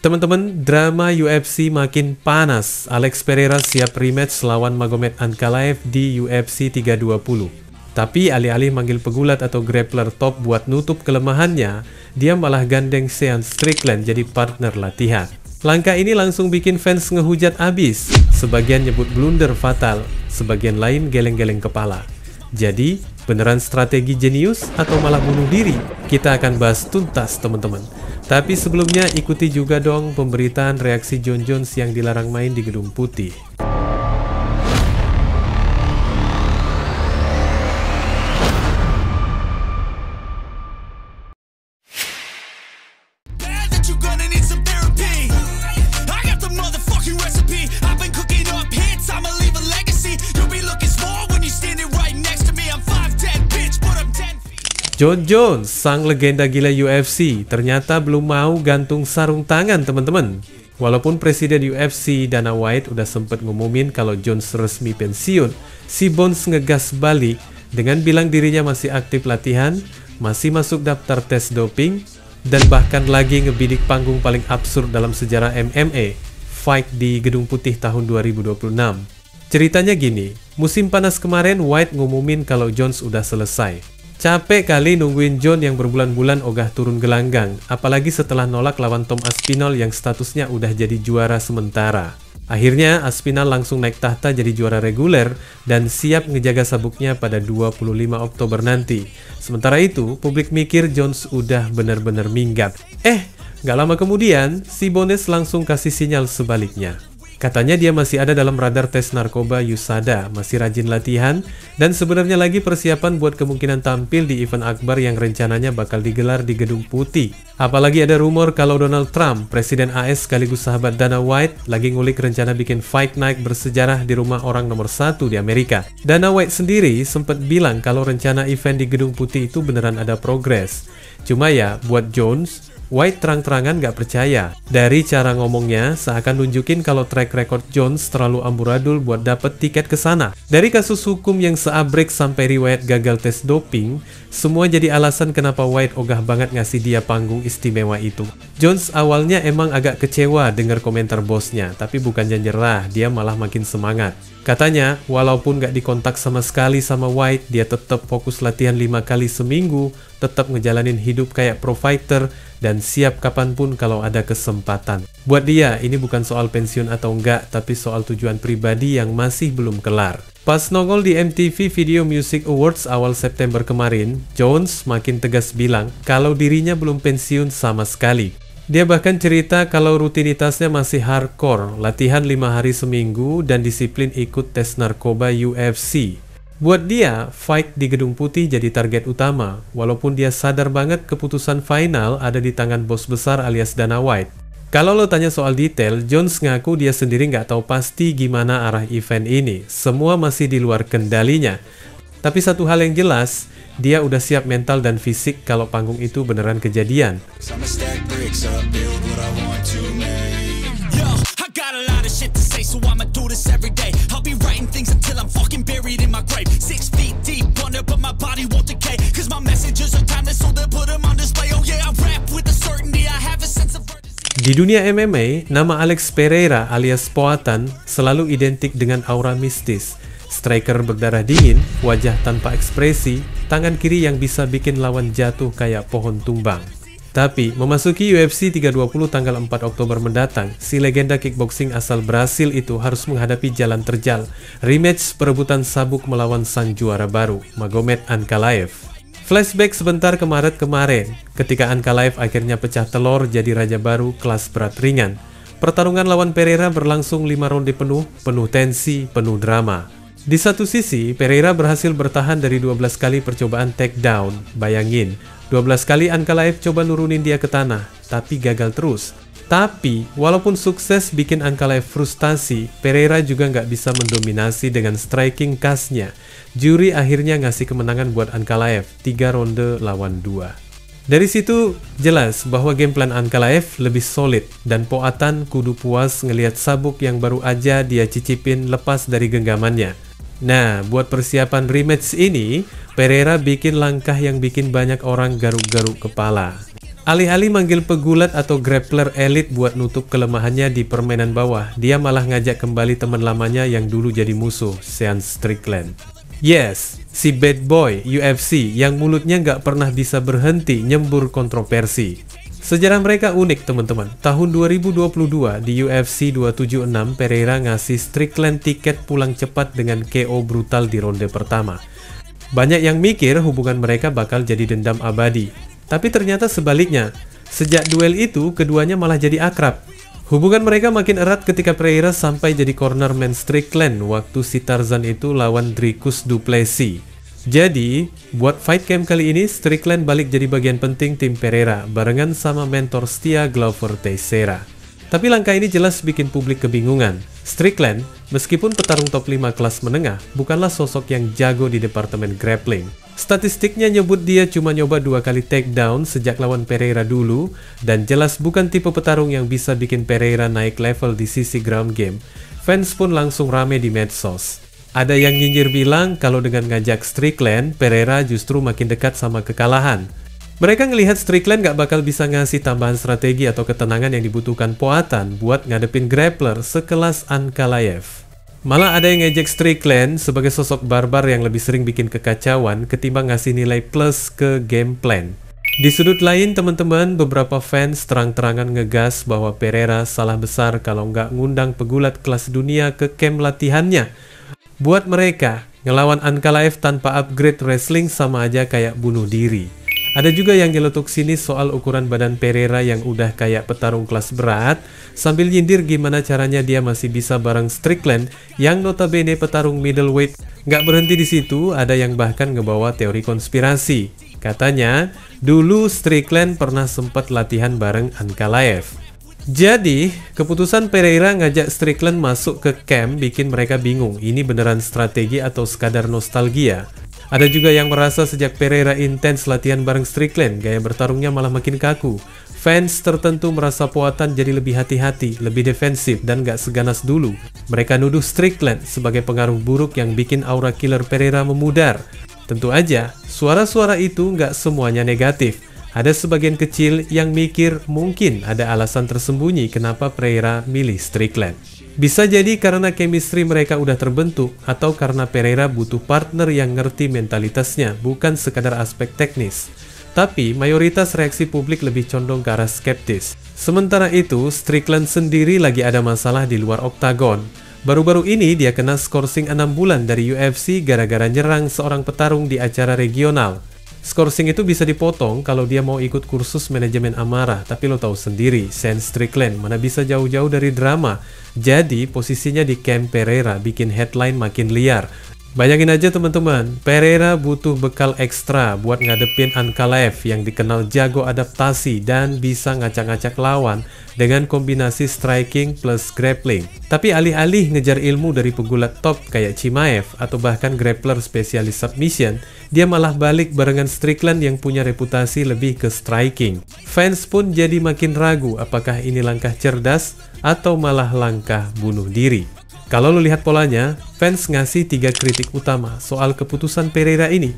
Teman-teman, drama UFC makin panas. Alex Pereira siap rematch lawan Magomed Ankalaev di UFC 320. Tapi alih-alih manggil pegulat atau grappler top buat nutup kelemahannya, dia malah gandeng Sean Strickland jadi partner latihan. Langkah ini langsung bikin fans ngehujat abis. Sebagian nyebut blunder fatal, sebagian lain geleng-geleng kepala. Jadi, beneran strategi jenius atau malah bunuh diri? Kita akan bahas tuntas, teman-teman. Tapi sebelumnya ikuti juga dong pemberitaan reaksi Jon Jones yang dilarang main di Gedung Putih. Jon Jones, sang legenda gila UFC, ternyata belum mau gantung sarung tangan, teman-teman. Walaupun Presiden UFC Dana White udah sempet ngumumin kalau Jones resmi pensiun, si Bones ngegas balik dengan bilang dirinya masih aktif latihan, masih masuk daftar tes doping, dan bahkan lagi ngebidik panggung paling absurd dalam sejarah MMA, Fight di Gedung Putih tahun 2026. Ceritanya gini, musim panas kemarin White ngumumin kalau Jones udah selesai. Capek kali nungguin Jon yang berbulan-bulan ogah turun gelanggang, apalagi setelah nolak lawan Tom Aspinall yang statusnya udah jadi juara sementara. Akhirnya Aspinall langsung naik tahta jadi juara reguler dan siap ngejaga sabuknya pada 25 Oktober nanti. Sementara itu, publik mikir Jones udah bener-bener minggat. Gak lama kemudian, si Bones langsung kasih sinyal sebaliknya. Katanya dia masih ada dalam radar tes narkoba USADA, masih rajin latihan, dan sebenarnya lagi persiapan buat kemungkinan tampil di event akbar yang rencananya bakal digelar di Gedung Putih. Apalagi ada rumor kalau Donald Trump, Presiden AS sekaligus sahabat Dana White, lagi ngulik rencana bikin fight night bersejarah di rumah orang nomor 1 di Amerika. Dana White sendiri sempat bilang kalau rencana event di Gedung Putih itu beneran ada progres. Cuma ya, buat Jones, White terang-terangan gak percaya. Dari cara ngomongnya, seakan nunjukin kalau track record Jones terlalu amburadul buat dapet tiket ke sana. Dari kasus hukum yang seabrek sampai riwayat gagal tes doping, semua jadi alasan kenapa White ogah banget ngasih dia panggung istimewa itu. Jones awalnya emang agak kecewa dengar komentar bosnya, tapi bukannya nyerah, dia malah makin semangat. Katanya, walaupun gak dikontak sama sekali sama White, dia tetap fokus latihan 5 kali seminggu, tetap ngejalanin hidup kayak pro fighter, dan siap kapanpun kalau ada kesempatan. Buat dia, ini bukan soal pensiun atau enggak, tapi soal tujuan pribadi yang masih belum kelar. Pas nongol di MTV Video Music Awards awal September kemarin, Jones makin tegas bilang kalau dirinya belum pensiun sama sekali. Dia bahkan cerita kalau rutinitasnya masih hardcore, latihan 5 hari seminggu, dan disiplin ikut tes narkoba UFC. Buat dia, fight di Gedung Putih jadi target utama, walaupun dia sadar banget keputusan final ada di tangan bos besar alias Dana White. Kalau lo tanya soal detail, Jones ngaku dia sendiri nggak tahu pasti gimana arah event ini, semua masih di luar kendalinya. Tapi satu hal yang jelas, dia udah siap mental dan fisik kalau panggung itu beneran kejadian. Di dunia MMA, nama Alex Pereira alias Poatan selalu identik dengan aura mistis. Striker berdarah dingin, wajah tanpa ekspresi, tangan kiri yang bisa bikin lawan jatuh kayak pohon tumbang. Tapi, memasuki UFC 320 tanggal 4 Oktober mendatang, si legenda kickboxing asal Brasil itu harus menghadapi jalan terjal, rematch perebutan sabuk melawan sang juara baru, Magomed Ankalaev. Flashback sebentar ke Maret kemarin, ketika Ankalaev akhirnya pecah telur jadi raja baru kelas berat ringan. Pertarungan lawan Pereira berlangsung 5 ronde penuh tensi, penuh drama. Di satu sisi, Pereira berhasil bertahan dari 12 kali percobaan takedown. Bayangin, 12 kali Ankalaev coba nurunin dia ke tanah, tapi gagal terus. Tapi, walaupun sukses bikin Ankalaev frustasi, Pereira juga nggak bisa mendominasi dengan striking khasnya. Juri akhirnya ngasih kemenangan buat Ankalaev, 3 ronde lawan 2. Dari situ, jelas bahwa game plan Ankalaev lebih solid, dan Poatan kudu puas ngelihat sabuk yang baru aja dia cicipin lepas dari genggamannya. Nah, buat persiapan rematch ini, Pereira bikin langkah yang bikin banyak orang garuk-garuk kepala. Alih-alih manggil pegulat atau grappler elit buat nutup kelemahannya di permainan bawah, dia malah ngajak kembali teman lamanya yang dulu jadi musuh, Sean Strickland. Yes, si bad boy UFC yang mulutnya nggak pernah bisa berhenti nyembur kontroversi. Sejarah mereka unik teman-teman. Tahun 2022 di UFC 276, Pereira ngasih Strickland tiket pulang cepat dengan KO brutal di ronde pertama. Banyak yang mikir hubungan mereka bakal jadi dendam abadi. Tapi ternyata sebaliknya, sejak duel itu keduanya malah jadi akrab. Hubungan mereka makin erat ketika Pereira sampai jadi cornerman Strickland waktu si Tarzan itu lawan Dricus du Plessis. Jadi, buat fight camp kali ini, Strickland balik jadi bagian penting tim Pereira barengan sama mentor setia Glover Teixeira. Tapi langkah ini jelas bikin publik kebingungan. Strickland, meskipun petarung top 5 kelas menengah, bukanlah sosok yang jago di departemen grappling. Statistiknya nyebut dia cuma nyoba 2 kali takedown sejak lawan Pereira dulu, dan jelas bukan tipe petarung yang bisa bikin Pereira naik level di sisi ground game. Fans pun langsung rame di medsos. Ada yang nyinyir bilang kalau dengan ngajak Strickland, Pereira justru makin dekat sama kekalahan. Mereka ngelihat Strickland gak bakal bisa ngasih tambahan strategi atau ketenangan yang dibutuhkan Poatan buat ngadepin grappler sekelas Ankalaev. Malah ada yang ngejek Strickland sebagai sosok barbar yang lebih sering bikin kekacauan ketimbang ngasih nilai plus ke game plan. Di sudut lain teman-teman, beberapa fans terang-terangan ngegas bahwa Pereira salah besar kalau nggak ngundang pegulat kelas dunia ke camp latihannya. Buat mereka, ngelawan Ankalaev tanpa upgrade wrestling sama aja kayak bunuh diri. Ada juga yang nyeletuk sinis soal ukuran badan Pereira yang udah kayak petarung kelas berat, sambil nyindir gimana caranya dia masih bisa bareng Strickland yang notabene petarung middleweight. Nggak berhenti di situ, ada yang bahkan ngebawa teori konspirasi. Katanya, dulu Strickland pernah sempat latihan bareng Ankalaev. Jadi, keputusan Pereira ngajak Strickland masuk ke camp bikin mereka bingung, ini beneran strategi atau sekadar nostalgia. Ada juga yang merasa sejak Pereira intens latihan bareng Strickland, gaya bertarungnya malah makin kaku. Fans tertentu merasa Poatan jadi lebih hati-hati, lebih defensif, dan gak seganas dulu. Mereka nuduh Strickland sebagai pengaruh buruk yang bikin aura killer Pereira memudar. Tentu aja, suara-suara itu gak semuanya negatif. Ada sebagian kecil yang mikir mungkin ada alasan tersembunyi kenapa Pereira milih Strickland. Bisa jadi karena chemistry mereka udah terbentuk, atau karena Pereira butuh partner yang ngerti mentalitasnya, bukan sekadar aspek teknis. Tapi mayoritas reaksi publik lebih condong ke arah skeptis. Sementara itu, Strickland sendiri lagi ada masalah di luar oktagon. Baru-baru ini dia kena skorsing 6 bulan dari UFC gara-gara nyerang seorang petarung di acara regional. Skorsing itu bisa dipotong kalau dia mau ikut kursus manajemen amarah, tapi lo tahu sendiri, Sean Strickland mana bisa jauh-jauh dari drama. Jadi posisinya di camp Pereira bikin headline makin liar. Bayangin aja teman-teman, Pereira butuh bekal ekstra buat ngadepin Ankalaev yang dikenal jago adaptasi dan bisa ngacak-ngacak lawan dengan kombinasi striking plus grappling. Tapi alih-alih ngejar ilmu dari pegulat top kayak Chimaev atau bahkan grappler spesialis submission, dia malah balik barengan Strickland yang punya reputasi lebih ke striking. Fans pun jadi makin ragu apakah ini langkah cerdas atau malah langkah bunuh diri. Kalau lo lihat polanya, fans ngasih 3 kritik utama soal keputusan Pereira ini.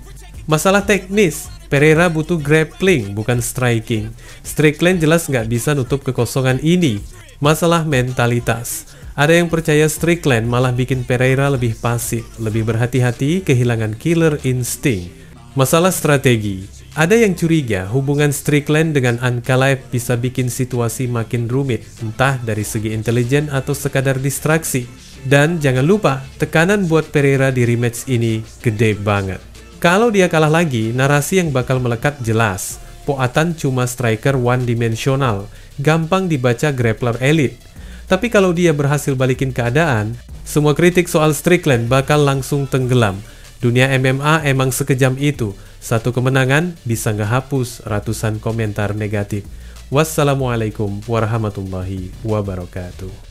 Masalah teknis, Pereira butuh grappling bukan striking. Strickland jelas nggak bisa nutup kekosongan ini. Masalah mentalitas, ada yang percaya Strickland malah bikin Pereira lebih pasif, lebih berhati-hati, kehilangan killer instinct. Masalah strategi, ada yang curiga hubungan Strickland dengan Ankalaev bisa bikin situasi makin rumit, entah dari segi intelijen atau sekadar distraksi. Dan jangan lupa, tekanan buat Pereira di rematch ini gede banget. Kalau dia kalah lagi, narasi yang bakal melekat jelas. Poatan cuma striker one-dimensional, gampang dibaca grappler elit. Tapi kalau dia berhasil balikin keadaan, semua kritik soal Strickland bakal langsung tenggelam. Dunia MMA emang sekejam itu. Satu kemenangan bisa ngehapus ratusan komentar negatif. Wassalamualaikum warahmatullahi wabarakatuh.